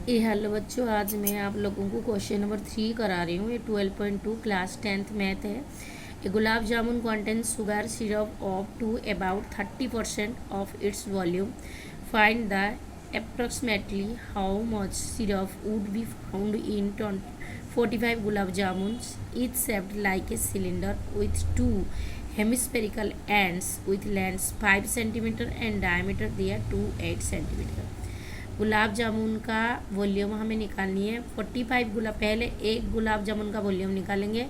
Hello बच्चों, आज मैं आप लोगों को क्वेश्चन नंबर 3 करा रही हूँ। ये 12.2 क्लास 10th मैथ है। A gulab jamun contains sugar syrup of to about 30% of its volume. Find the approximately how much syrup would be found in 45 gulab jamun each shaped like a cylinder with two hemispherical ends with lengths 5 cm and diameter they are 2 8 cm। Gulab jamun का volume हमें निकालनी है 45 गुलाब। पहले एक गुलाब जामुन का volume निकालेंगे,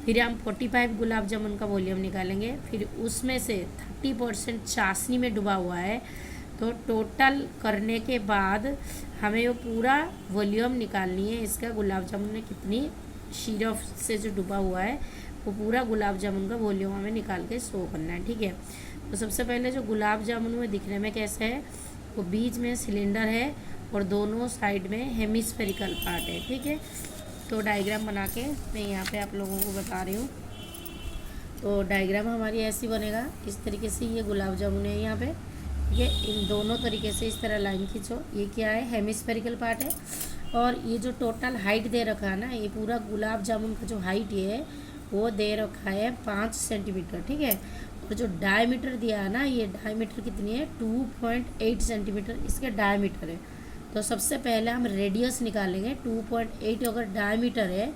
फिर हम 45 गुलाब जामुन का वॉल्यूम निकालेंगे, फिर उसमें से 30% चाशनी में डूबा हुआ है। तो टोटल करने के बाद हमें वो पूरा वॉल्यूम निकालनी है इसका। गुलाब जामुन में कितनी सिरप से जो डूबा हुआ है वो पूरा गुलाब जामुन का वॉल्यूम हमें निकाल के शो करना है। ठीक है, तो सबसे पहले जो गुलाब जामुन में दिखने में कैसे है, वो बीच में सिलेंडर है और दोनों साइड में हेमिस्फेरिकल पार्ट है। ठीक है, तो डायग्राम बना के मैं यहाँ पे आप लोगों को बता रही हूँ। तो डायग्राम हमारी ऐसी बनेगा, इस तरीके से ये गुलाब जामुन है यहाँ पे। ठीक है, इन दोनों तरीके से इस तरह लाइन खींचो। ये क्या है, हेमिस्फेरिकल पार्ट है। और ये जो टोटल हाइट दे रखा है ना, ये पूरा गुलाब जामुन का जो हाइट है वो दे रखा है 5 सेंटीमीटर। ठीक है, और जो डायमीटर दिया है ना, ये डायमीटर कितनी है 2.8 सेंटीमीटर इसके डायमीटर है। तो सबसे पहले हम रेडियस निकालेंगे। 2.8 अगर डायमीटर है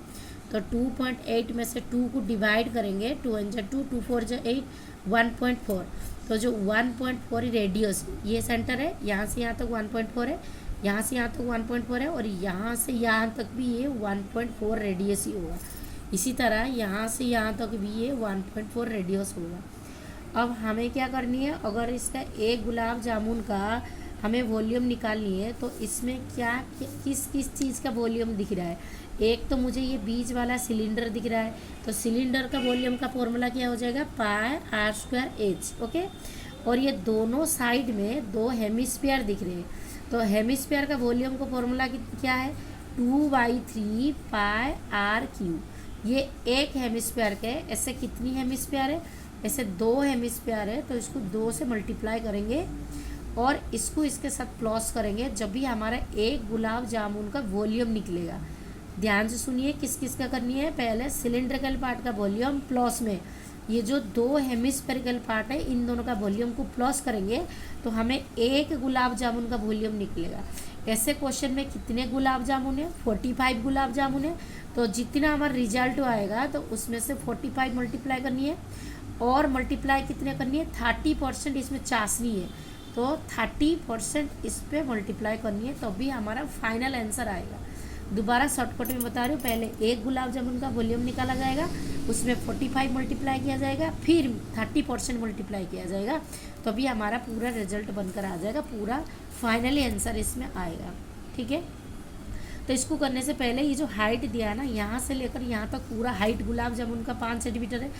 तो 2.8 में से 2 को डिवाइड करेंगे। 2 × 2 2 4 × 8 1.4। तो जो 1.4 रेडियस, ये सेंटर है, यहाँ से यहाँ तक 1.4 है, यहाँ से यहाँ तक 1.4 है, और यहाँ से यहाँ तक भी ये 1.4 रेडियस ही होगा। इसी तरह यहाँ से यहाँ तक भी ये 1.4 रेडियस होगा। अब हमें क्या करनी है, अगर इसका एक गुलाब जामुन का हमें वॉल्यूम निकालनी है तो इसमें क्या किस किस चीज़ का वॉल्यूम दिख रहा है। एक तो मुझे ये बीच वाला सिलेंडर दिख रहा है, तो सिलेंडर का वॉल्यूम का फॉर्मूला क्या हो जाएगा, πr²h। ओके, और ये दोनों साइड में दो हेमिस्फीयर दिख रहे हैं, तो हेमिस्फीयर का वॉल्यूम का फॉर्मूला क्या है, 2/3 πr³। ये एक हेमिस्फीयर के, ऐसे कितनी हेमिस्फीयर है, ऐसे 2 हेमिस्फीयर है, तो इसको 2 से मल्टीप्लाई करेंगे और इसको इसके साथ प्लस करेंगे जब भी हमारा एक गुलाब जामुन का वॉल्यूम निकलेगा। ध्यान से सुनिए किस किस का करनी है। पहले सिलेंड्रिकल पार्ट का वॉल्यूम प्लस में ये जो 2 हेमिस्फेरिकल पार्ट है, इन दोनों का वॉल्यूम को प्लस करेंगे तो हमें एक गुलाब जामुन का वॉल्यूम निकलेगा। ऐसे क्वेश्चन में कितने गुलाब जामुन है, 45 गुलाब जामुन है। तो जितना हमारा रिजल्ट आएगा तो उसमें से 45 मल्टीप्लाई करनी है, और मल्टीप्लाई कितने करनी है, 30% इसमें चाशनी है, तो 30% इस पर मल्टीप्लाई करनी है, तब भी हमारा फाइनल आंसर आएगा। दोबारा शॉर्टकट में बता रही हूँ, पहले एक गुलाब जामुन का वॉल्यूम निकाला जाएगा, उसमें 45 मल्टीप्लाई किया जाएगा, फिर 30% मल्टीप्लाई किया जाएगा, तभी हमारा पूरा रिजल्ट बनकर आ जाएगा, पूरा फाइनली आंसर इसमें आएगा। ठीक है, तो इसको करने से पहले ये जो हाइट दिया है ना, यहाँ से लेकर यहाँ तक पूरा हाइट गुलाब जामुन का 5 सेंटीमीटर है,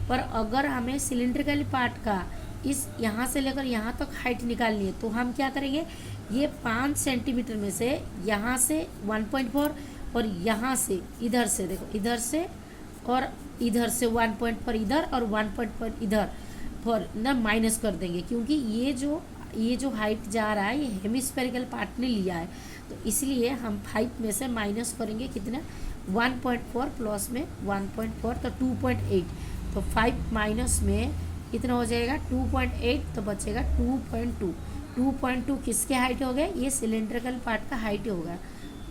पर अगर हमें सिलेंड्रिकल पार्ट का इस यहाँ से लेकर यहाँ तक हाइट निकालनी है तो हम क्या करेंगे, ये 5 सेंटीमीटर में से यहाँ से 1.4 और यहाँ से इधर से, देखो इधर से और इधर से 1.4 इधर और 1.4 इधर पर ना माइनस कर देंगे, क्योंकि ये जो हाइट जा रहा है ये हेमिस्फेरिकल पार्ट ने लिया है, तो इसलिए हम 5 में से माइनस करेंगे कितना, 1.4 प्लस में 1.4 तो 2.8, तो 5 माइनस में कितना हो जाएगा 2.8, तो बचेगा 2.2। 2.2 किसके हाइट हो गए, ये सिलेंड्रिकल पार्ट का हाइट होगा।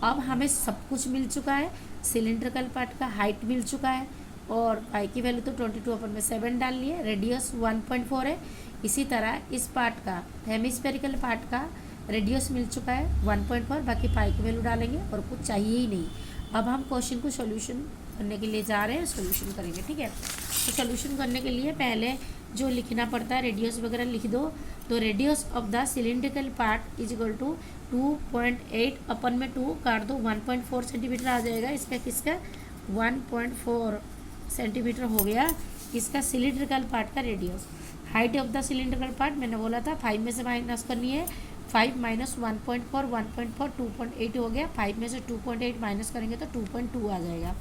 अब हमें सब कुछ मिल चुका है, सिलेंड्रिकल पार्ट का हाइट मिल चुका है, और पाई की वैल्यू तो 22/7 डाल लिए, रेडियस 1.4 है। इसी तरह इस पार्ट का, हेमिस्फेरिकल पार्ट का रेडियस मिल चुका है 1.4, बाकी पाई की वैल्यू डालेंगे और कुछ चाहिए ही नहीं। अब हम क्वेश्चन को सोल्यूशन करने के लिए जा रहे हैं, सोल्यूशन करेंगे। ठीक है, तो सोल्यूशन करने के लिए पहले जो लिखना पड़ता है, रेडियस वगैरह लिख दो। तो radius of the cylindrical part is equal to 2.8 अपन में 2 काट दो, 1.4 सेंटीमीटर आ जाएगा। इसका किसका 1.4 सेंटीमीटर हो गया इसका सिलेंड्रिकल पार्ट का radius. Height of the cylindrical part मैंने बोला था 5 में से माइनस करनी है, 5 माइनस 1.4 1.4 2.8 हो गया, 5 में से 2.8 माइनस करेंगे तो 2.2 आ जाएगा।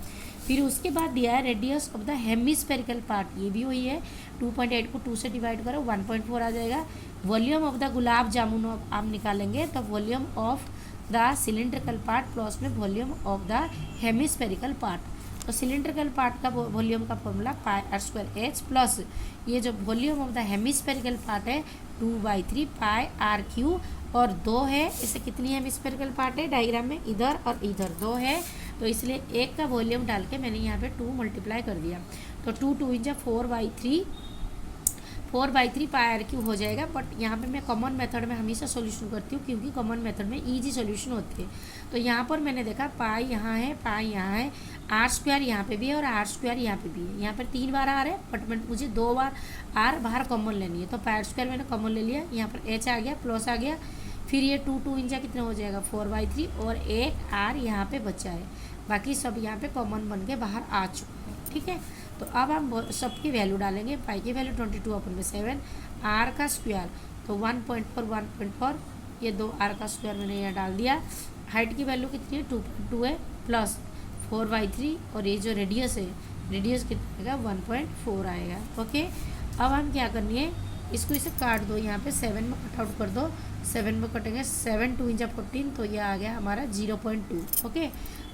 फिर उसके बाद दिया है radius of the hemispherical part, ये भी वही है, 2.8 को 2 से डिवाइड करो 1.4 आ जाएगा। Volume of the gulab jamun आप निकालेंगे तो volume of the cylindrical part plus में volume of the hemispherical part. तो सिलेंड्रिकल पार्ट का वॉल्यूम का formula pi R square H plus ये जो volume of the hemispherical part है 2/3 पाई आर क्यू, और 2 है, इसे कितनी हेमिस्फेरिकल पार्ट है डायग्राम में, इधर और इधर 2 है, तो इसलिए एक का वॉल्यूम डाल के मैंने यहाँ पे 2 मल्टीप्लाई कर दिया। तो 2 2 इंचा 4/3 पाई आर क्यू हो जाएगा। बट यहाँ पे मैं कॉमन मेथड में हमेशा सॉल्यूशन करती हूँ क्योंकि कॉमन मेथड में इजी सॉल्यूशन होती है। तो यहाँ पर मैंने देखा पाई यहाँ है, पाई यहाँ है, आर स्क्वायर यहाँ पे भी है और आर स्क्वायर यहाँ पे भी है। यहाँ पर 3 बार आर है बट मुझे 2 बार आर बाहर कॉमन लेनी है, तो पाई आर स्क्वायर मैंने कॉमन ले लिया। यहाँ पर एच आ गया, प्लस आ गया, फिर ये 2 2 इंचा कितना हो जाएगा 4/3 और एक आर यहाँ पे बचा है, बाकी सब यहाँ पे कॉमन बन के बाहर आ चुका है। ठीक है, तो अब हम सबकी वैल्यू डालेंगे। पाई की वैल्यू 22/7, आर का स्क्वायर तो 1.4 1.4, ये 2 आर का स्क्वायर मैंने यहाँ डाल दिया। हाइट की वैल्यू कितनी है 2.2 है, प्लस 4/3, और ये जो रेडियस है, रेडियस कितना आएगा 1.4 आएगा। ओके, अब हम क्या करनी है, इसको इसे काट दो, यहाँ पे 7 में कट आउट कर दो, 7 में कटेंगे 7 2 इंचा 14, तो ये आ गया हमारा 0.2। ओके,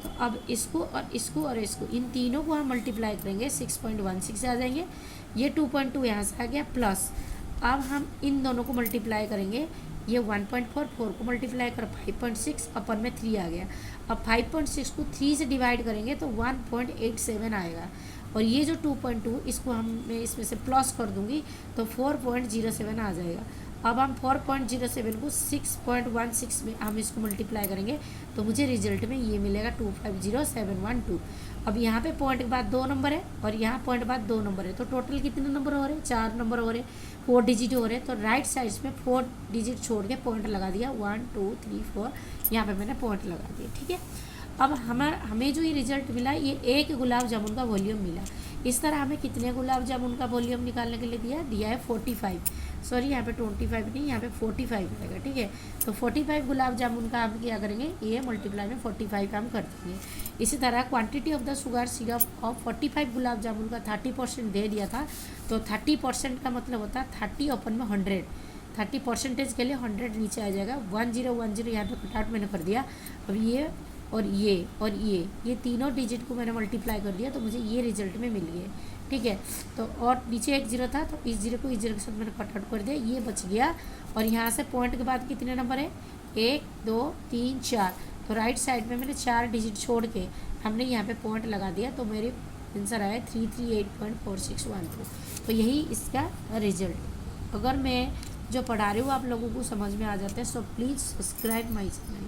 तो अब इसको और इसको और इसको, इन तीनों को हम मल्टीप्लाई करेंगे 6.16 आ जाएंगे। ये 2.2 यहाँ से आ गया, प्लस अब हम इन दोनों को मल्टीप्लाई करेंगे, ये 1.4 4 को मल्टीप्लाई कर 5.6 अपन में 3 आ गया। अब 5.6 को 3 से डिवाइड करेंगे तो 1.87 आएगा, और ये जो 2.2 इसको मैं इसमें से प्लस कर दूंगी तो 4.07 आ जाएगा। अब हम 4.07 को 6.16 में हम इसको मल्टीप्लाई करेंगे तो मुझे रिजल्ट में ये मिलेगा 250712। अब यहाँ पे पॉइंट के बाद 2 नंबर है और यहाँ पॉइंट के बाद 2 नंबर है, तो टोटल कितने नंबर हो रहे हैं 4 नंबर हो रहे हैं, 4 डिजिट हो रहे हैं। तो राइट साइड में 4 डिजिट छोड़ के पॉइंट लगा दिया, 1 2 3 4, यहाँ पे मैंने पॉइंट लगा दिया। ठीक है, अब हमें जो ये रिजल्ट मिला, ये एक गुलाब जामुन का वॉल्यूम मिला। इस तरह हमें कितने गुलाब जामुन का वॉल्यूम निकालने के लिए दिया है 45, सॉरी यहाँ पे 25 नहीं, यहाँ पे 45 आएगा। ठीक है, तो 45 गुलाब जामुन का हम क्या करेंगे, ये मल्टीप्लाई में 45 का हम कर देंगे। इसी तरह quantity of the sugar syrup of 45 gulab जामुन का 30% दे दिया था, तो 30% का मतलब होता है 30 अपन में 100, 30% के लिए 100 नीचे आ जाएगा, 1010 यहाँ पे कटआउट मैंने कर दिया। अब ये और ये तीनों डिजिट को मैंने मल्टीप्लाई कर दिया तो मुझे ये रिजल्ट में मिल गए। ठीक है, तो और नीचे एक 0 था तो इस 0 को इस 0 के साथ मैंने कट आउट कर दिया, ये बच गया। और यहाँ से पॉइंट के बाद कितने नंबर है 1 2 3 4, तो राइट साइड में मैंने 4 डिजिट छोड़ के हमने यहाँ पे पॉइंट लगा दिया, तो मेरे आंसर आया 338.4612। तो यही इसका रिजल्ट। अगर मैं जो पढ़ा रही हूँ आप लोगों को समझ में आ जाता है, so please subscribe my channel.